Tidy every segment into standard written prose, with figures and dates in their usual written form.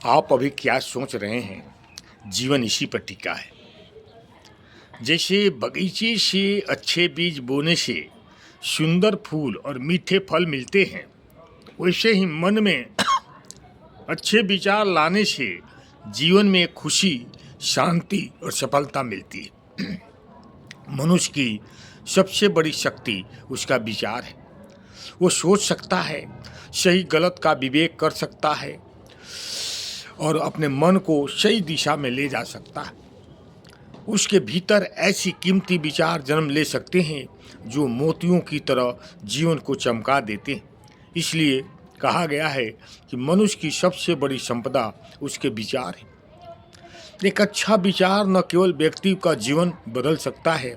आप अभी क्या सोच रहे हैं? जीवन इसी पर टिका है। जैसे बगीचे से अच्छे बीज बोने से सुंदर फूल और मीठे फल मिलते हैं, वैसे ही मन में अच्छे विचार लाने से जीवन में खुशी, शांति और सफलता मिलती है। मनुष्य की सबसे बड़ी शक्ति उसका विचार है। वो सोच सकता है, सही गलत का विवेक कर सकता है और अपने मन को सही दिशा में ले जा सकता है। उसके भीतर ऐसी कीमती विचार जन्म ले सकते हैं जो मोतियों की तरह जीवन को चमका देते हैं। इसलिए कहा गया है कि मनुष्य की सबसे बड़ी संपदा उसके विचार है। एक अच्छा विचार न केवल व्यक्ति का जीवन बदल सकता है,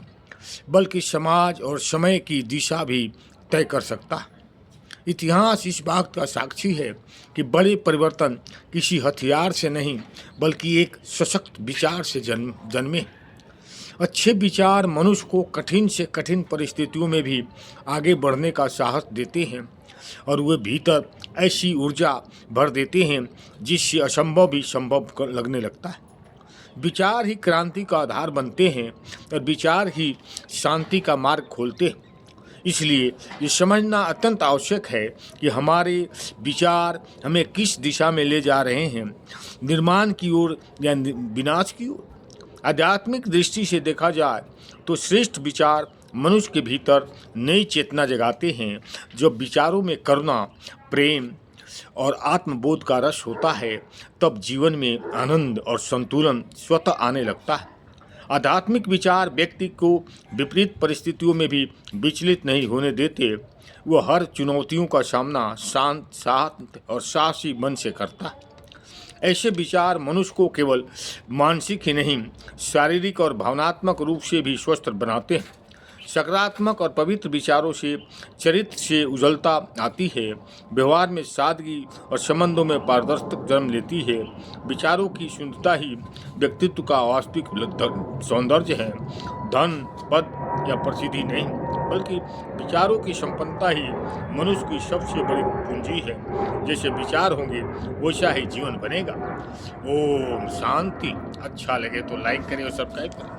बल्कि समाज और समय की दिशा भी तय कर सकता है। इतिहास इस बात का साक्षी है कि बड़े परिवर्तन किसी हथियार से नहीं, बल्कि एक सशक्त विचार से जन्मे। अच्छे विचार मनुष्य को कठिन से कठिन परिस्थितियों में भी आगे बढ़ने का साहस देते हैं और वे भीतर ऐसी ऊर्जा भर देते हैं जिससे असंभव भी संभव लगने लगता है। विचार ही क्रांति का आधार बनते हैं और विचार ही शांति का मार्ग खोलते हैं। इसलिए ये समझना अत्यंत आवश्यक है कि हमारे विचार हमें किस दिशा में ले जा रहे हैं, निर्माण की ओर या विनाश की ओर। आध्यात्मिक दृष्टि से देखा जाए तो श्रेष्ठ विचार मनुष्य के भीतर नई चेतना जगाते हैं। जब विचारों में करुणा, प्रेम और आत्मबोध का रस होता है, तब जीवन में आनंद और संतुलन स्वतः आने लगता है। आध्यात्मिक विचार व्यक्ति को विपरीत परिस्थितियों में भी विचलित नहीं होने देते। वो हर चुनौतियों का सामना शांत और साहसी मन से करता है। ऐसे विचार मनुष्य को केवल मानसिक ही नहीं, शारीरिक और भावनात्मक रूप से भी स्वस्थ बनाते हैं। सकारात्मक और पवित्र विचारों से चरित्र से उज्ज्वलता आती है, व्यवहार में सादगी और संबंधों में पारदर्शिता जन्म लेती है। विचारों की शुद्धता ही व्यक्तित्व का वास्तविक सौंदर्य है। धन, पद या प्रसिद्धि नहीं, बल्कि विचारों की संपन्नता ही मनुष्य की सबसे बड़ी पूंजी है। जैसे विचार होंगे वैसा ही जीवन बनेगा। ओम शांति। अच्छा लगे तो लाइक करें और सब्सक्राइब करें।